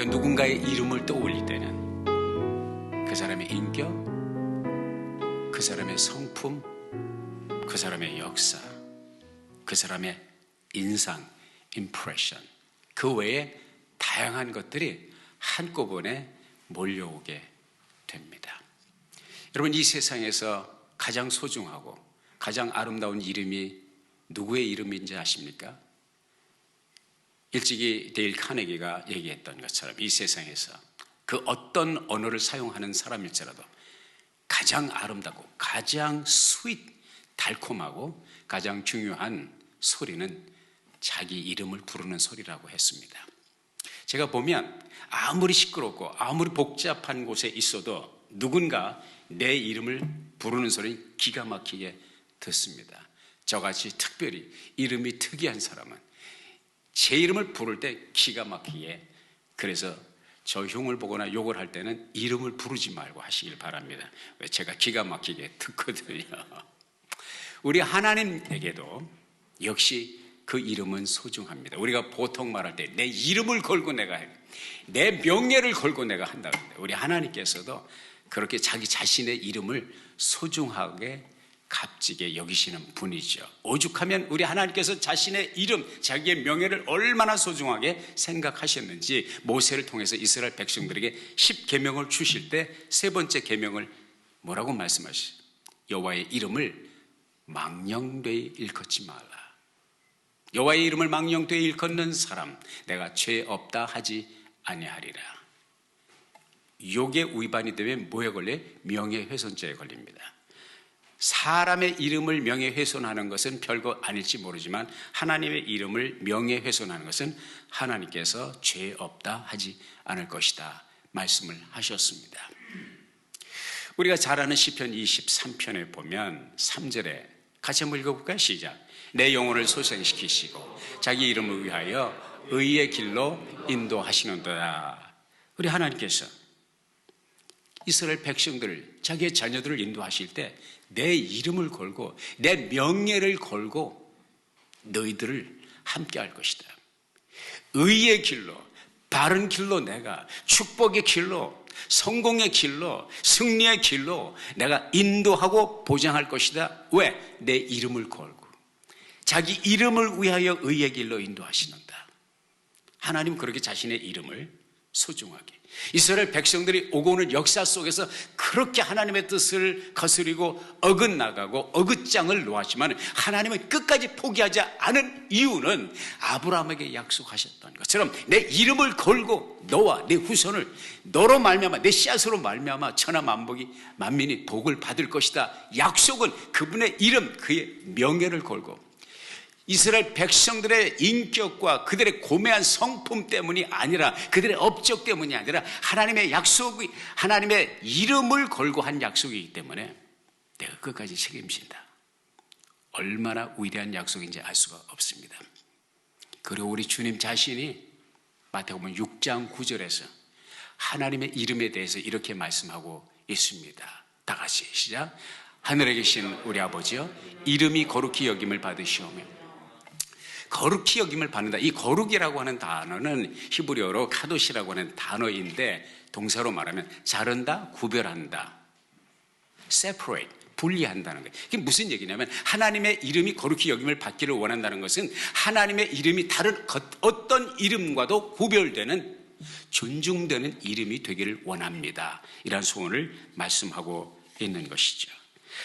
우리가 누군가의 이름을 떠올릴 때는 그 사람의 인격, 그 사람의 성품, 그 사람의 역사, 그 사람의 인상, impression, 그 외에 다양한 것들이 한꺼번에 몰려오게 됩니다. 여러분, 이 세상에서 가장 소중하고 가장 아름다운 이름이 누구의 이름인지 아십니까? 일찍이 데일 카네기가 얘기했던 것처럼 이 세상에서 그 어떤 언어를 사용하는 사람일지라도 가장 아름답고 가장 스윗, 달콤하고 가장 중요한 소리는 자기 이름을 부르는 소리라고 했습니다. 제가 보면 아무리 시끄럽고 아무리 복잡한 곳에 있어도 누군가 내 이름을 부르는 소리는 기가 막히게 듣습니다. 저같이 특별히 이름이 특이한 사람은 제 이름을 부를 때 기가 막히게, 그래서 저 흉을 보거나 욕을 할 때는 이름을 부르지 말고 하시길 바랍니다. 왜? 제가 기가 막히게 듣거든요. 우리 하나님에게도 역시 그 이름은 소중합니다. 우리가 보통 말할 때 내 이름을 걸고 내가 해, 내 명예를 걸고 내가 한다고 합니다. 우리 하나님께서도 그렇게 자기 자신의 이름을 소중하게 값지게 여기시는 분이죠. 오죽하면 우리 하나님께서 자신의 이름, 자기의 명예를 얼마나 소중하게 생각하셨는지 모세를 통해서 이스라엘 백성들에게 10계명을 주실 때 세 번째 계명을 뭐라고 말씀하시죠? 여호와의 이름을 망령되이 일컫지 말라. 여호와의 이름을 망령되이 일컫는 사람 내가 죄 없다 하지 아니하리라. 욕의 위반이 되면 뭐에 걸려요? 명예훼손죄에 걸립니다. 사람의 이름을 명예훼손하는 것은 별거 아닐지 모르지만 하나님의 이름을 명예훼손하는 것은 하나님께서 죄 없다 하지 않을 것이다 말씀을 하셨습니다. 우리가 잘 아는 시편 23편에 보면 3절에 같이 한번 읽어볼까요? 시작. 내 영혼을 소생시키시고 자기 이름을 위하여 의의 길로 인도하시는도다. 우리 하나님께서 이스라엘 백성들을, 자기의 자녀들을 인도하실 때 내 이름을 걸고 내 명예를 걸고 너희들을 함께 할 것이다. 의의 길로, 바른 길로, 내가 축복의 길로, 성공의 길로, 승리의 길로 내가 인도하고 보장할 것이다. 왜? 내 이름을 걸고 자기 이름을 위하여 의의 길로 인도하시는다. 하나님 그렇게 자신의 이름을 소중하게, 이스라엘 백성들이 오고 오는 역사 속에서 그렇게 하나님의 뜻을 거스리고 어긋나가고 어긋장을 놓았지만 하나님은 끝까지 포기하지 않은 이유는 아브라함에게 약속하셨던 것처럼 내 이름을 걸고 너와 내 후손을 너로 말미암아, 내 씨앗으로 말미암아 천하 만민이 복을 받을 것이다. 약속은 그분의 이름, 그의 명예를 걸고 이스라엘 백성들의 인격과 그들의 고매한 성품 때문이 아니라, 그들의 업적 때문이 아니라 하나님의 약속이, 하나님의 이름을 걸고 한 약속이기 때문에 내가 끝까지 책임진다. 얼마나 위대한 약속인지 알 수가 없습니다. 그리고 우리 주님 자신이 마태복음 6장 9절에서 하나님의 이름에 대해서 이렇게 말씀하고 있습니다. 다 같이 시작. 하늘에 계신 우리 아버지여, 이름이 거룩히 여김을 받으시오며. 거룩히 여김을 받는다. 이 거룩이라고 하는 단어는 히브리어로 카도시라고 하는 단어인데 동사로 말하면 자른다, 구별한다, separate, 분리한다는 거예요. 이게 무슨 얘기냐면 하나님의 이름이 거룩히 여김을 받기를 원한다는 것은 하나님의 이름이 다른 어떤 이름과도 구별되는, 존중되는 이름이 되기를 원합니다. 이런 소원을 말씀하고 있는 것이죠.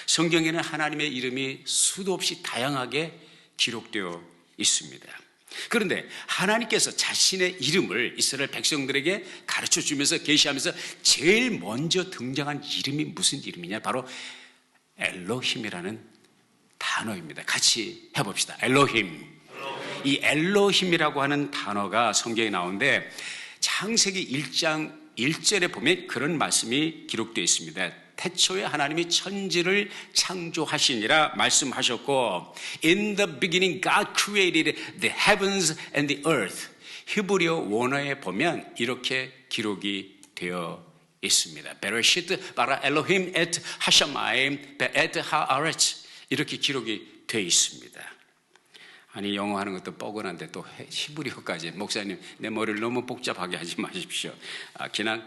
성경에는 하나님의 이름이 수도 없이 다양하게 기록되어 있습니다. 그런데 하나님께서 자신의 이름을 이스라엘 백성들에게 가르쳐 주면서 계시하면서 제일 먼저 등장한 이름이 무슨 이름이냐? 바로 엘로힘이라는 단어입니다. 같이 해봅시다. 엘로힘. 이 엘로힘이라고 하는 단어가 성경에 나오는데 창세기 1장 1절에 보면 그런 말씀이 기록되어 있습니다. 태초에 하나님이 천지를 창조하시니라 말씀하셨고, In the beginning God created the heavens and the earth. 히브리어 원어에 보면 이렇게 기록이 되어 있습니다. 베레시트 바라 엘로힘 에트 하샤마임 베에트 하아렛, 이렇게 기록이 되어 있습니다. 아니 영어 하는 것도 뻐근한데 또 히브리어까지. 목사님 내 머리를 너무 복잡하게 하지 마십시오. 그냥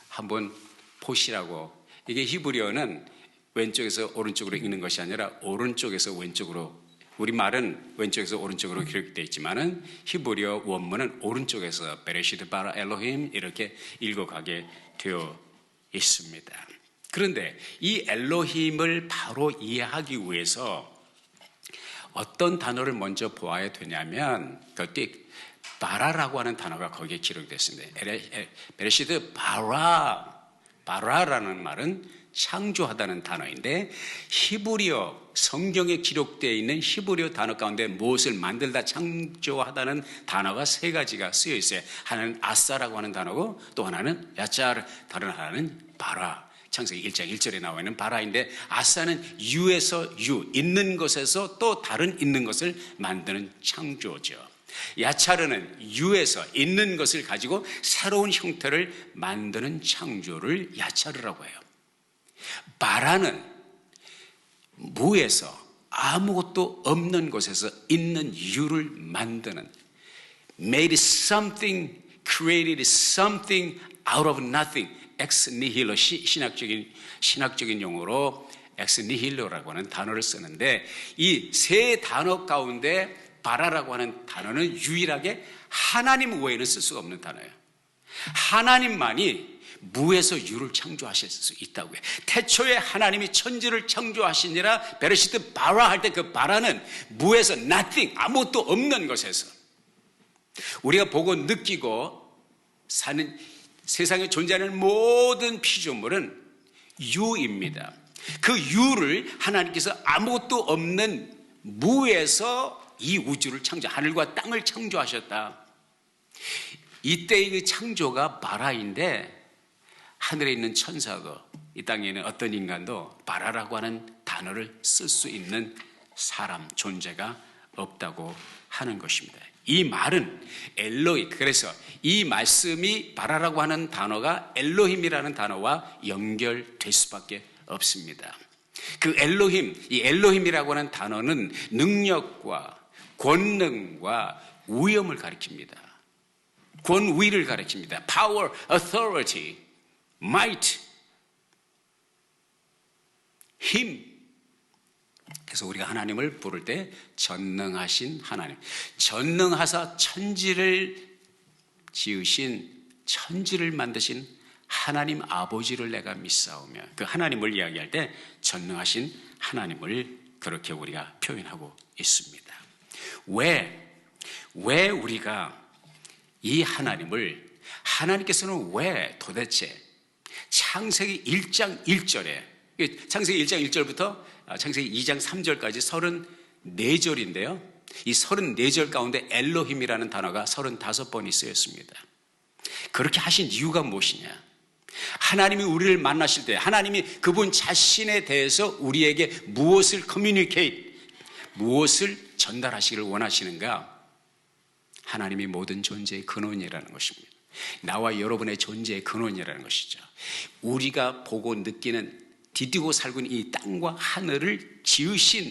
한번 보시라고. 이게 히브리어는 왼쪽에서 오른쪽으로 읽는 것이 아니라 오른쪽에서 왼쪽으로, 우리 말은 왼쪽에서 오른쪽으로 기록되어 있지만은 히브리어 원문은 오른쪽에서 베레시드 바라 엘로힘 이렇게 읽어가게 되어 있습니다. 그런데 이 엘로힘을 바로 이해하기 위해서 어떤 단어를 먼저 보아야 되냐면 그때 바라라고 하는 단어가 거기에 기록됐습니다. 베레시드 바라라는 말은 창조하다는 단어인데 히브리어 성경에 기록되어 있는 히브리어 단어 가운데 무엇을 만들다 창조하다는 단어가 세 가지가 쓰여 있어요. 하나는 아사라고 하는 단어고 또 하나는 야차르, 다른 하나는 바라. 창세기 1장 1절에 나와 있는 바라인데 아사는 유에서 유, 있는 것에서 또 다른 있는 것을 만드는 창조죠. 야차르는 유에서 있는 것을 가지고 새로운 형태를 만드는 창조를 야차르라고 해요. 바라는 무에서 아무것도 없는 곳에서 있는 유를 만드는, made something, created something out of nothing. 엑스 니힐로, 신학적인 용어로 엑스 니힐로라고 하는 단어를 쓰는데 이 세 단어 가운데 바라라고 하는 단어는 유일하게 하나님 외에는 쓸 수가 없는 단어예요. 하나님만이 무에서 유를 창조하실 수 있다고 해요. 태초에 하나님이 천지를 창조하시니라 베레시트 바라 할 때 그 바라는 무에서 nothing, 아무것도 없는 것에서 우리가 보고 느끼고 사는 세상에 존재하는 모든 피조물은 유입니다. 그 유를 하나님께서 아무것도 없는 무에서 이 우주를 창조, 하늘과 땅을 창조하셨다. 이때의 그 창조가 바라인데 하늘에 있는 천사도 이 땅에 있는 어떤 인간도 바라라고 하는 단어를 쓸 수 있는 사람, 존재가 없다고 하는 것입니다. 이 말은 엘로히, 그래서 이 말씀이 바라라고 하는 단어가 엘로힘이라는 단어와 연결될 수밖에 없습니다. 그 엘로힘, 이 엘로힘이라고 하는 단어는 능력과 권능과 위엄을 가리킵니다. 권위를 가리킵니다. Power, authority, might, 힘. 그래서 우리가 하나님을 부를 때 전능하신 하나님, 전능하사 천지를 지으신, 천지를 만드신 하나님 아버지를 내가 믿사오며, 그 하나님을 이야기할 때 전능하신 하나님을 그렇게 우리가 표현하고 있습니다. 왜 우리가 이 하나님을, 하나님께서는 왜 도대체 창세기 1장 1절에, 창세기 1장 1절부터 창세기 2장 3절까지 34절인데요. 이 34절 가운데 엘로힘이라는 단어가 35번이 쓰였습니다. 그렇게 하신 이유가 무엇이냐? 하나님이 우리를 만나실 때 하나님이 그분 자신에 대해서 우리에게 무엇을 communicate, 무엇을 전달하시기를 원하시는가? 하나님이 모든 존재의 근원이라는 것입니다. 나와 여러분의 존재의 근원이라는 것이죠. 우리가 보고 느끼는, 디디고 살고 있는 이 땅과 하늘을 지으신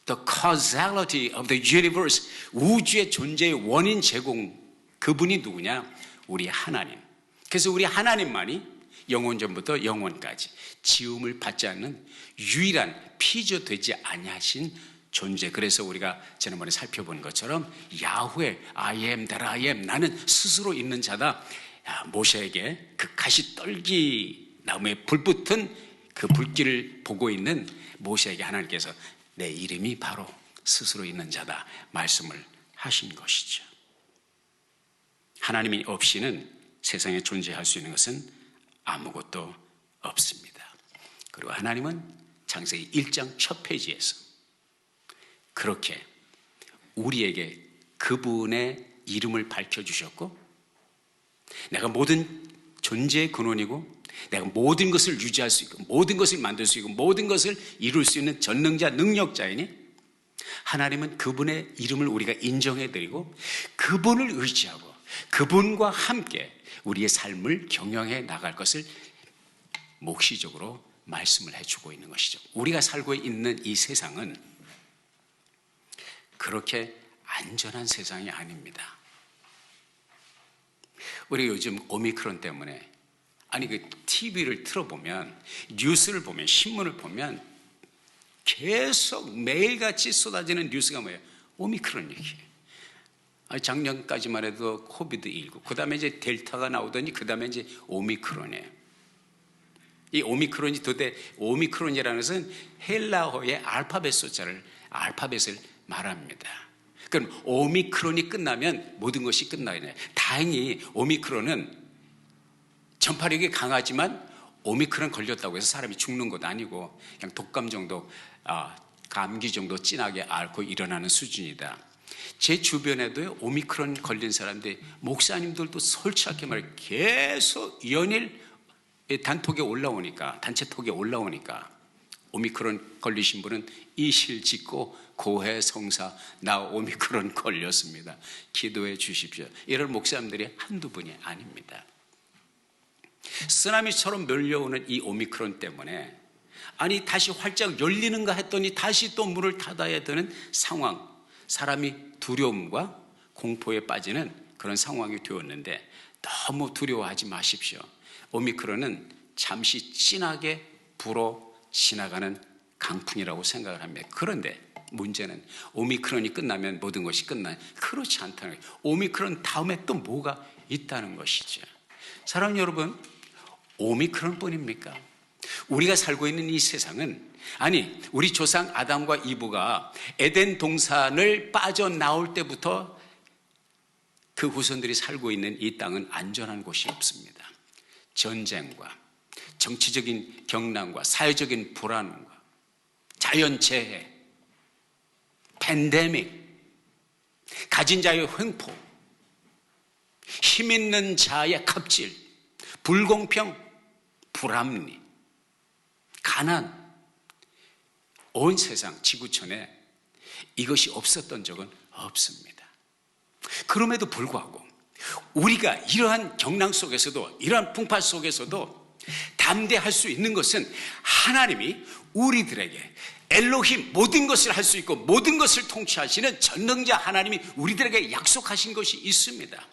the causality of the universe, 우주의 존재의 원인 제공, 그분이 누구냐? 우리 하나님. 그래서 우리 하나님만이 영원전부터 영원까지 지음을 받지 않는 유일한 피조되지 아니하신 존재. 그래서 우리가 지난번에 살펴본 것처럼 야훼, I am that I am, 나는 스스로 있는 자다. 모세에게 그 가시떨기 나무에 불 붙은 그 불길을 보고 있는 모세에게 하나님께서 내 이름이 바로 스스로 있는 자다 말씀을 하신 것이죠. 하나님이 없이는 세상에 존재할 수 있는 것은 아무것도 없습니다. 그리고 하나님은 창세기 1장 첫 페이지에서 그렇게 우리에게 그분의 이름을 밝혀주셨고, 내가 모든 존재의 근원이고 내가 모든 것을 유지할 수 있고 모든 것을 만들 수 있고 모든 것을 이룰 수 있는 전능자, 능력자이니 하나님은 그분의 이름을 우리가 인정해드리고 그분을 의지하고 그분과 함께 우리의 삶을 경영해 나갈 것을 묵시적으로 말씀을 해주고 있는 것이죠. 우리가 살고 있는 이 세상은 그렇게 안전한 세상이 아닙니다. 우리 요즘 오미크론 때문에 그 TV를 틀어보면, 뉴스를 보면, 신문을 보면 계속 매일같이 쏟아지는 뉴스가 뭐예요? 오미크론 얘기예요. 작년까지만 해도 코비드19, 그 다음에 이제 델타가 나오더니 그 다음에 이제 오미크론이에요. 이 오미크론이 도대체, 오미크론이라는 것은 헬라어의 알파벳 숫자를, 알파벳을 말합니다. 그럼 오미크론이 끝나면 모든 것이 끝나요. 다행히 오미크론은 전파력이 강하지만 오미크론 걸렸다고 해서 사람이 죽는 것도 아니고 그냥 독감 정도, 감기 정도 진하게 앓고 일어나는 수준이다. 제 주변에도 오미크론 걸린 사람들, 목사님들도 솔직하게 말해 계속 연일 단톡에 올라오니까, 단체톡에 올라오니까 오미크론 걸리신 분은 이실 짓고 고해성사, 나 오미크론 걸렸습니다, 기도해 주십시오, 이런 목사님들이 한두 분이 아닙니다. 쓰나미처럼 몰려오는 이 오미크론 때문에 다시 활짝 열리는가 했더니 다시 또 문을 닫아야 되는 상황, 사람이 두려움과 공포에 빠지는 그런 상황이 되었는데 너무 두려워하지 마십시오. 오미크론은 잠시 진하게 불어 지나가는 강풍이라고 생각을 합니다. 그런데 문제는 오미크론이 끝나면 모든 것이 끝나요? 그렇지 않다는 거예요. 오미크론 다음에 또 뭐가 있다는 것이죠. 사랑하는 여러분, 오미크론 뿐입니까? 우리가 살고 있는 이 세상은, 우리 조상 아담과 이브가 에덴 동산을 빠져나올 때부터 그 후손들이 살고 있는 이 땅은 안전한 곳이 없습니다. 전쟁과 정치적인 경란과 사회적인 불안과 자연재해, 팬데믹, 가진 자의 횡포, 힘 있는 자의 갑질, 불공평, 불합리, 가난, 온 세상 지구촌에 이것이 없었던 적은 없습니다. 그럼에도 불구하고 우리가 이러한 경랑 속에서도, 이러한 풍파 속에서도 담대할 수 있는 것은 하나님이 우리들에게 엘로힘, 모든 것을 할 수 있고 모든 것을 통치하시는 전능자 하나님이 우리들에게 약속하신 것이 있습니다.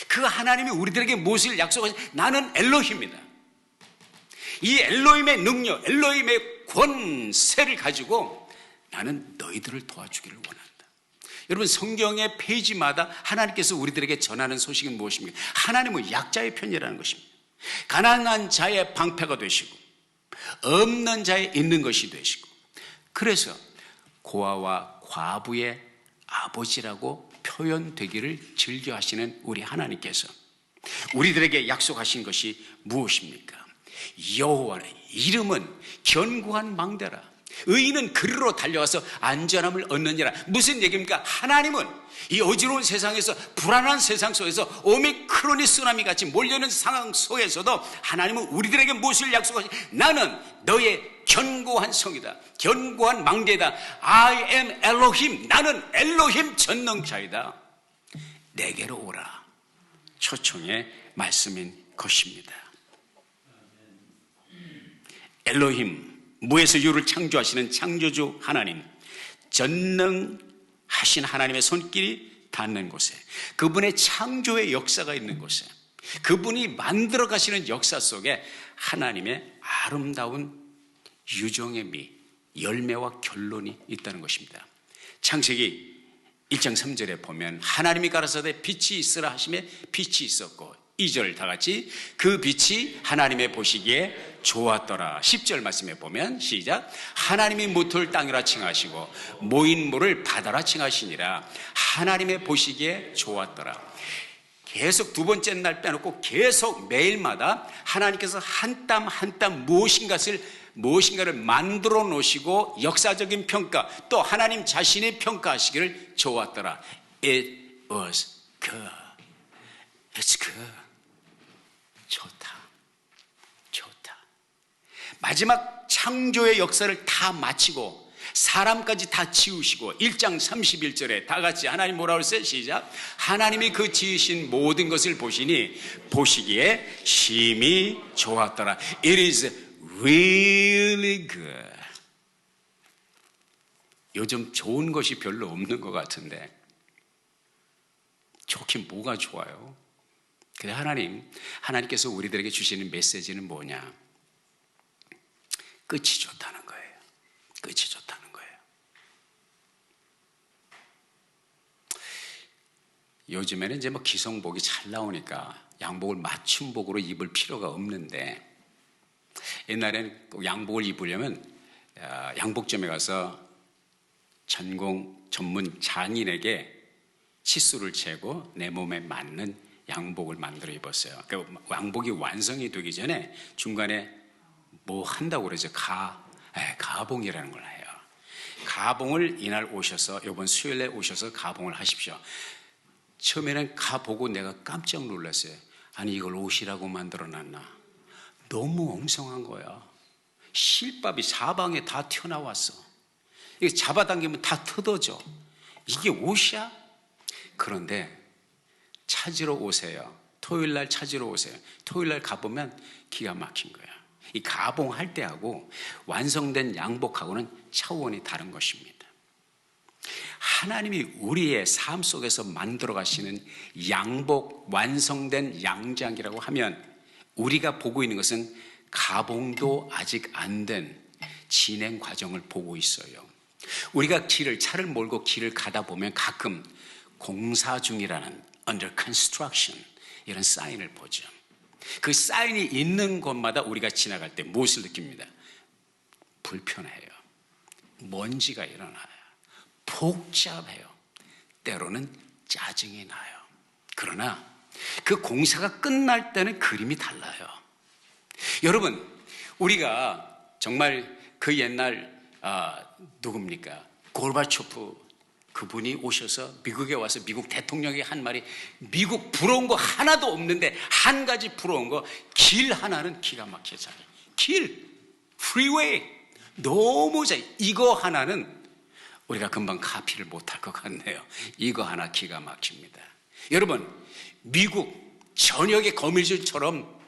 그 하나님이 우리들에게 무엇을 약속하신, 나는 엘로힘이다. 이 엘로힘의 능력, 엘로힘의 권세를 가지고 나는 너희들을 도와주기를 원한다. 여러분, 성경의 페이지마다 하나님께서 우리들에게 전하는 소식은 무엇입니까? 하나님은 약자의 편이라는 것입니다. 가난한 자의 방패가 되시고 없는 자의 있는 것이 되시고, 그래서 고아와 과부의 아버지라고 표현되기를 즐겨하시는 우리 하나님께서 우리들에게 약속하신 것이 무엇입니까? 여호와의 이름은 견고한 망대라, 의인은 그리로 달려가서 안전함을 얻느니라. 무슨 얘기입니까? 하나님은 이 어지러운 세상에서, 불안한 세상 속에서, 오미크론이 쓰나미같이 몰려오는 상황 속에서도 하나님은 우리들에게 무엇을 약속하시? 나는 너의 견고한 성이다, 견고한 망대다. I am Elohim, 나는 엘로힘 전능자이다. 내게로 오라, 초청의 말씀인 것입니다. 엘로힘, 무에서 유를 창조하시는 창조주 하나님, 전능하신 하나님의 손길이 닿는 곳에, 그분의 창조의 역사가 있는 곳에, 그분이 만들어 가시는 역사 속에 하나님의 아름다운 유정의 미, 열매와 결론이 있다는 것입니다. 창세기 1장 3절에 보면 하나님이 가라사대 빛이 있으라 하시매 빛이 있었고, 2절 다 같이 그 빛이 하나님의 보시기에 좋았더라. 10절 말씀에 보면 시작, 하나님이 무토를 땅이라 칭하시고 모인 물을 바다라 칭하시니라. 하나님의 보시기에 좋았더라. 계속 두 번째 날 빼놓고 계속 매일마다 하나님께서 한 땀 한 땀 무엇인가를 만들어 놓으시고 역사적인 평가, 또 하나님 자신이 평가하시기를 좋았더라. It was good. It's good. 좋다. 마지막 창조의 역사를 다 마치고 사람까지 다 지으시고 1장 31절에 다 같이 하나님 뭐라고 했어요? 시작. 하나님이 그 지으신 모든 것을 보시니 보시기에 심히 좋았더라. It is really good. 요즘 좋은 것이 별로 없는 것 같은데 좋긴 뭐가 좋아요? 근데 하나님께서 우리들에게 주시는 메시지는 뭐냐? 끝이 좋다는 거예요. 끝이 좋다는 거예요. 요즘에는 이제 뭐 기성복이 잘 나오니까 양복을 맞춤복으로 입을 필요가 없는데, 옛날에는 꼭 양복을 입으려면 양복점에 가서 전문 장인에게 치수를 재고 내 몸에 맞는 양복을 만들어 입었어요. 그 양복이 완성이 되기 전에 중간에 뭐 한다고 그러죠. 가봉이라는 걸 해요. 가봉을 이날 오셔서, 이번 수요일에 오셔서 가봉을 하십시오. 처음에는 가보고 내가 깜짝 놀랐어요. 아니, 이걸 옷이라고 만들어 놨나? 너무 엉성한 거야. 실밥이 사방에 다 튀어나왔어. 이게 잡아당기면 다 뜯어져. 이게 옷이야? 그런데 찾으러 오세요. 토요일날 찾으러 오세요. 토요일날 가보면 기가 막힌 거야. 이 가봉할 때하고 완성된 양복하고는 차원이 다른 것입니다. 하나님이 우리의 삶 속에서 만들어 가시는 양복, 완성된 양장이라고 하면 우리가 보고 있는 것은 가봉도 아직 안 된 진행 과정을 보고 있어요. 우리가 차를 몰고 길을 가다 보면 가끔 공사 중이라는 under construction 이런 사인을 보죠. 그 사인이 있는 곳마다 우리가 지나갈 때 무엇을 느낍니다? 불편해요. 먼지가 일어나요. 복잡해요. 때로는 짜증이 나요. 그러나 그 공사가 끝날 때는 그림이 달라요. 여러분, 우리가 정말 그 옛날 누굽니까? 고르바초프 그분이 오셔서 미국에 와서 미국 대통령이 한 말이, 미국 부러운 거 하나도 없는데 한 가지 부러운 거, 길 하나는 기가 막혀 잘. 길, 프리웨이 너무 잘. 이거 하나는 우리가 금방 카피를 못할 것 같네요. 이거 하나 기가 막힙니다. 여러분, 미국 전역의 거미줄처럼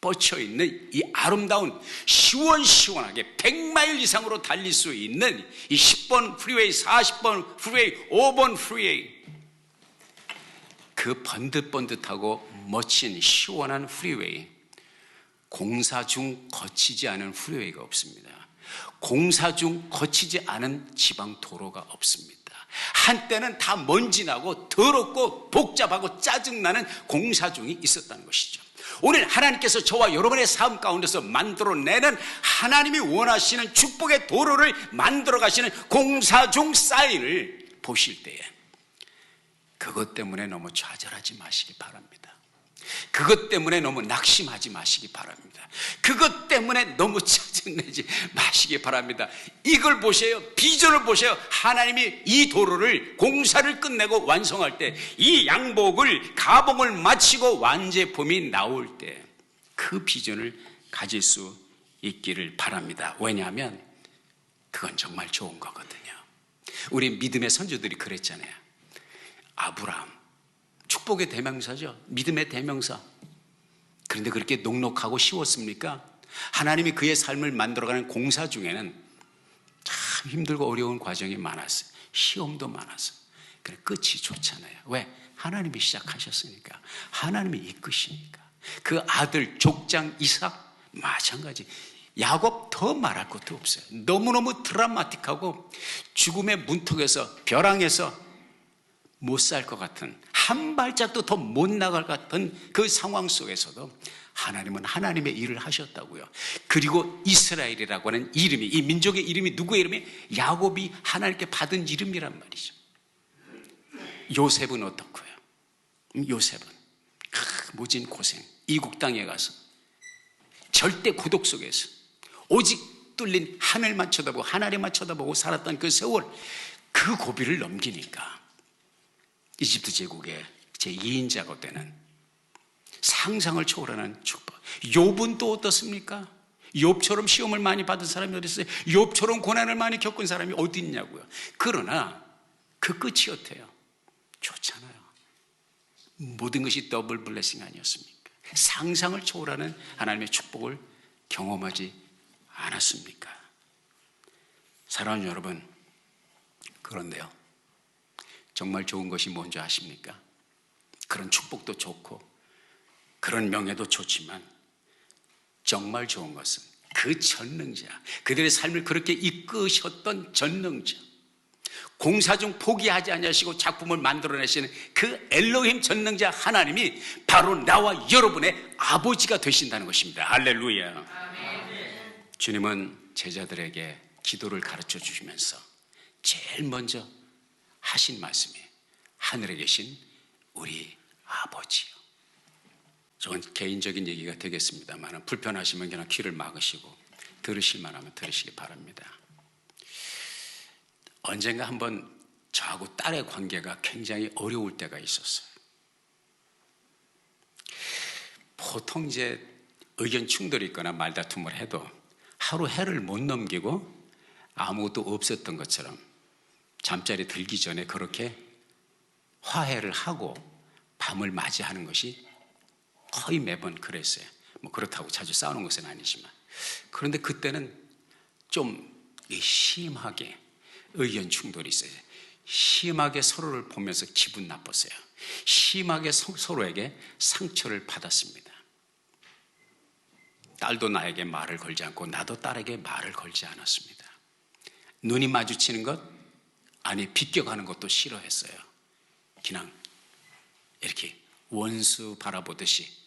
뻗쳐있는 이 아름다운 시원시원하게 100마일 이상으로 달릴 수 있는 이 10번 프리웨이, 40번 프리웨이, 5번 프리웨이, 그 번듯번듯하고 멋진 시원한 프리웨이, 공사 중 거치지 않은 프리웨이가 없습니다. 공사 중 거치지 않은 지방 도로가 없습니다. 한때는 다 먼지나고 더럽고 복잡하고 짜증나는 공사 중이 있었다는 것이죠. 오늘 하나님께서 저와 여러분의 삶 가운데서 만들어내는, 하나님이 원하시는 축복의 도로를 만들어 가시는 공사 중 사인을 보실 때에 그것 때문에 너무 좌절하지 마시기 바랍니다. 그것 때문에 너무 낙심하지 마시기 바랍니다. 그것 때문에 너무 짜증내지 마시기 바랍니다. 이걸 보세요. 비전을 보세요. 하나님이 이 도로를, 공사를 끝내고 완성할 때, 이 양복을, 가봉을 마치고 완제품이 나올 때 그 비전을 가질 수 있기를 바랍니다. 왜냐하면 그건 정말 좋은 거거든요. 우리 믿음의 선조들이 그랬잖아요. 아브라함, 축복의 대명사죠. 믿음의 대명사. 그런데 그렇게 녹록하고 쉬웠습니까? 하나님이 그의 삶을 만들어가는 공사 중에는 참 힘들고 어려운 과정이 많았어요. 시험도 많았어요. 그래, 끝이 좋잖아요. 왜? 하나님이 시작하셨으니까. 하나님이 이끄시니까. 그 아들 족장 이삭 마찬가지. 야곱 더 말할 것도 없어요. 너무너무 드라마틱하고 죽음의 문턱에서, 벼랑에서 못 살 것 같은, 한 발짝도 더 못 나갈 것 같은 그 상황 속에서도 하나님은 하나님의 일을 하셨다고요. 그리고 이스라엘이라고 하는 이름이, 이 민족의 이름이 누구의 이름이? 야곱이 하나님께 받은 이름이란 말이죠. 요셉은 어떻고요? 요셉은 모진 고생, 이국 땅에 가서 절대 고독 속에서 오직 뚫린 하늘만 쳐다보고 하나님만 쳐다보고 살았던 그 세월, 그 고비를 넘기니까 이집트 제국의 제2인자가 되는, 상상을 초월하는 축복. 욥은 또 어떻습니까? 욥처럼 시험을 많이 받은 사람이 어디 있어요? 욥처럼 고난을 많이 겪은 사람이 어디 있냐고요. 그러나 그 끝이 어때요? 좋잖아요. 모든 것이 더블 블레싱 아니었습니까? 상상을 초월하는 하나님의 축복을 경험하지 않았습니까? 사랑하는 여러분, 그런데요, 정말 좋은 것이 뭔지 아십니까? 그런 축복도 좋고 그런 명예도 좋지만 정말 좋은 것은 그 전능자, 그들의 삶을 그렇게 이끄셨던 전능자, 공사 중 포기하지 아니하시고 작품을 만들어내시는 그 엘로힘 전능자 하나님이 바로 나와 여러분의 아버지가 되신다는 것입니다. 할렐루야. 주님은 제자들에게 기도를 가르쳐 주시면서 제일 먼저 하신 말씀이 하늘에 계신 우리 아버지요. 저건 개인적인 얘기가 되겠습니다만 불편하시면 그냥 귀를 막으시고 들으실 만하면 들으시기 바랍니다. 언젠가 한번 저하고 딸의 관계가 굉장히 어려울 때가 있었어요. 보통 이제 의견 충돌이 있거나 말다툼을 해도 하루 해를 못 넘기고 아무것도 없었던 것처럼 잠자리 들기 전에 그렇게 화해를 하고 밤을 맞이하는 것이 거의 매번 그랬어요. 뭐 그렇다고 자주 싸우는 것은 아니지만, 그런데 그때는 좀 심하게 의견 충돌이 있어요. 심하게 서로를 보면서 기분 나빴어요. 심하게 서로에게 상처를 받았습니다. 딸도 나에게 말을 걸지 않고 나도 딸에게 말을 걸지 않았습니다. 눈이 마주치는 것, 아니 비껴가는 것도 싫어했어요. 그냥 이렇게 원수 바라보듯이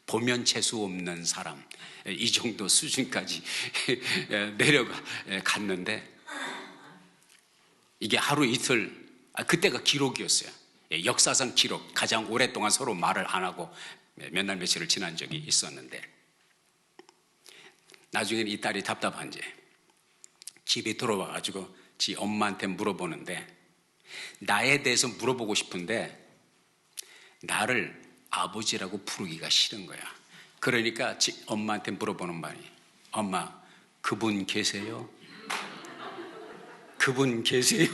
보면 재수 없는 사람, 이 정도 수준까지 내려갔는데, 이게 하루 이틀, 그때가 기록이었어요. 역사상 기록, 가장 오랫동안 서로 말을 안 하고 몇 날 며칠을 지난 적이 있었는데, 나중에는 이 딸이 답답한지 집에 들어와가지고 지 엄마한테 물어보는데, 나에 대해서 물어보고 싶은데 나를 아버지라고 부르기가 싫은 거야. 그러니까 엄마한테 물어보는 말이, 엄마, 그분 계세요? 그분 계세요?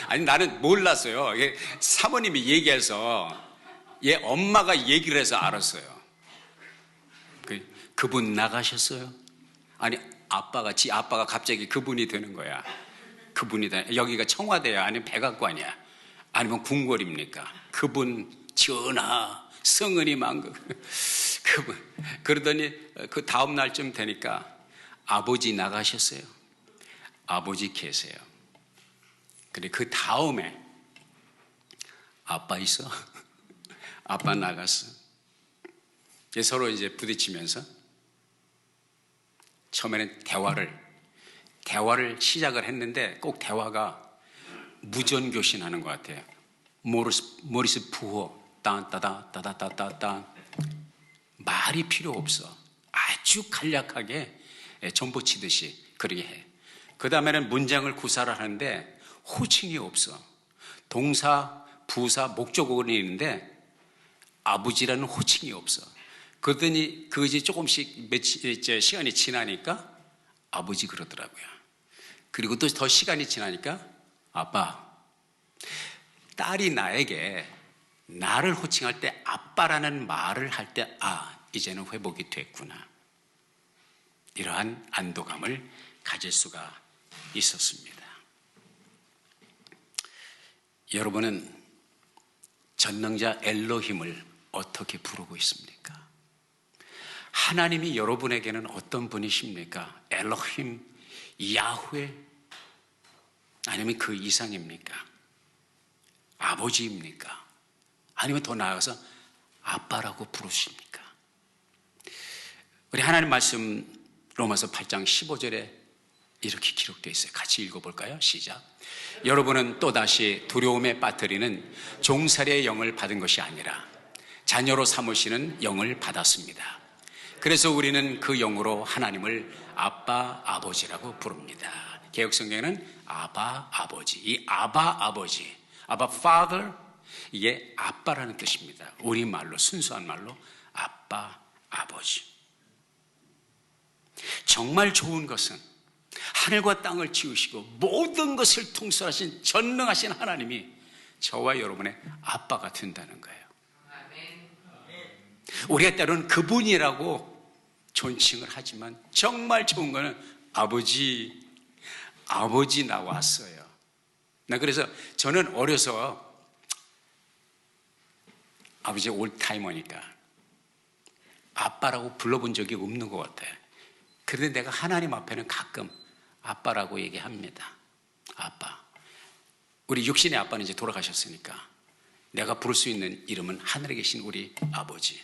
아니, 나는 몰랐어요. 사모님이 얘기해서 얘 엄마가 얘기를 해서 알았어요. 그분 나가셨어요? 아니, 지 아빠가 갑자기 그분이 되는 거야. 그분이다. 여기가 청와대야? 아니면 백악관이야? 아니면 궁궐입니까? 그분 전하, 성은이 만국. 그분. 그러더니 그 다음 날쯤 되니까 아버지 나가셨어요? 아버지 계세요. 근데 그 다음에 아빠 있어? 아빠 나갔어. 서로 이제 부딪히면서 처음에는 대화를 시작을 했는데 꼭 대화가 무전교신하는 것 같아요. 모리스 부호 딴따다따다따따따, 말이 필요 없어. 아주 간략하게 전보 치듯이 그렇게 해. 그 다음에는 문장을 구사를 하는데 호칭이 없어. 동사, 부사, 목적어는 있는데 아버지라는 호칭이 없어. 그러더니 그것이 조금씩 시간이 지나니까 아버지 그러더라고요. 그리고 또 더 시간이 지나니까 아빠. 딸이 나를 호칭할 때 아빠라는 말을 할 때, 이제는 회복이 됐구나, 이러한 안도감을 가질 수가 있었습니다. 여러분은 전능자 엘로힘을 어떻게 부르고 있습니까? 하나님이 여러분에게는 어떤 분이십니까? 엘로힘, 야훼, 아니면 그 이상입니까? 아버지입니까? 아니면 더 나아가서 아빠라고 부르십니까? 우리 하나님 말씀 로마서 8장 15절에 이렇게 기록되어 있어요. 같이 읽어볼까요? 시작. 여러분은 또다시 두려움에 빠뜨리는 종살이의 영을 받은 것이 아니라 자녀로 삼으시는 영을 받았습니다. 그래서 우리는 그 영으로 하나님을 아빠, 아버지라고 부릅니다. 개역성경에는 아바, 아버지. 이 아바, 아버지, 아바 father, 이게 아빠라는 뜻입니다. 우리말로, 순수한 말로 아빠, 아버지. 정말 좋은 것은 하늘과 땅을 지으시고 모든 것을 통솔하신 전능하신 하나님이 저와 여러분의 아빠가 된다는 거예요. 우리가 때로는 그분이라고 존칭을 하지만 정말 좋은 거는 아버지 나왔어요. 그래서 저는 어려서 아버지 올타이머니까 아빠라고 불러본 적이 없는 것 같아요. 그런데 내가 하나님 앞에는 가끔 아빠라고 얘기합니다. 아빠. 우리 육신의 아빠는 이제 돌아가셨으니까 내가 부를 수 있는 이름은 하늘에 계신 우리 아버지,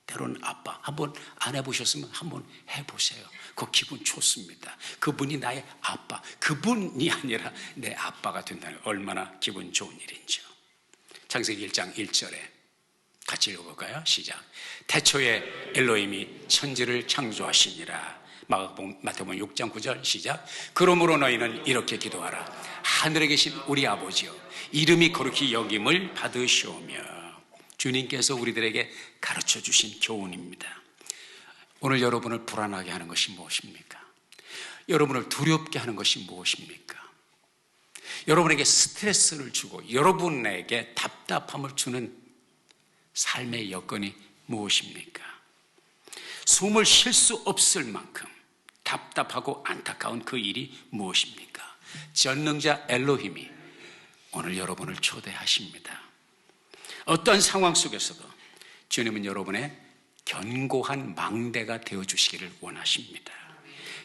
때로는 아빠. 한번 안 해보셨으면 한번 해보세요. 그 기분 좋습니다. 그분이 나의 아빠, 그분이 아니라 내 아빠가 된다는 얼마나 기분 좋은 일인지요. 창세기 1장 1절에 같이 읽어볼까요? 시작. 태초에 엘로힘이 천지를 창조하시니라. 마태복음 6장 9절 시작. 그러므로 너희는 이렇게 기도하라. 하늘에 계신 우리 아버지여, 이름이 거룩히 여김을 받으시오며. 주님께서 우리들에게 가르쳐 주신 교훈입니다. 오늘 여러분을 불안하게 하는 것이 무엇입니까? 여러분을 두렵게 하는 것이 무엇입니까? 여러분에게 스트레스를 주고 여러분에게 답답함을 주는 삶의 여건이 무엇입니까? 숨을 쉴 수 없을 만큼 답답하고 안타까운 그 일이 무엇입니까? 전능자 엘로힘이 오늘 여러분을 초대하십니다. 어떤 상황 속에서도 주님은 여러분의 견고한 망대가 되어주시기를 원하십니다.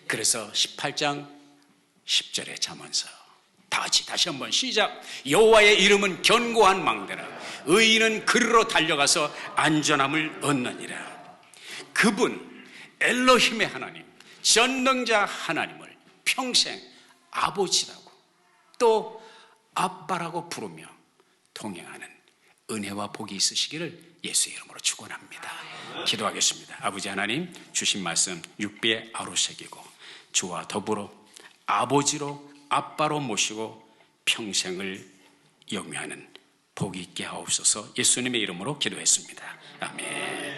그래서 18장 10절에 잠언서 다 같이 다시 한번 시작. 여호와의 이름은 견고한 망대라. 의인은 그리로 달려가서 안전함을 얻느니라. 그분 엘로힘의 하나님, 전능자 하나님을 평생 아버지라고 또 아빠라고 부르며 동행하는 은혜와 복이 있으시기를 예수의 이름으로 축원합니다. 기도하겠습니다. 아버지 하나님, 주신 말씀 6배에 아로새기고 주와 더불어 아버지로 아빠로 모시고 평생을 영위하는 복이 있게 하옵소서. 예수님의 이름으로 기도했습니다. 아멘.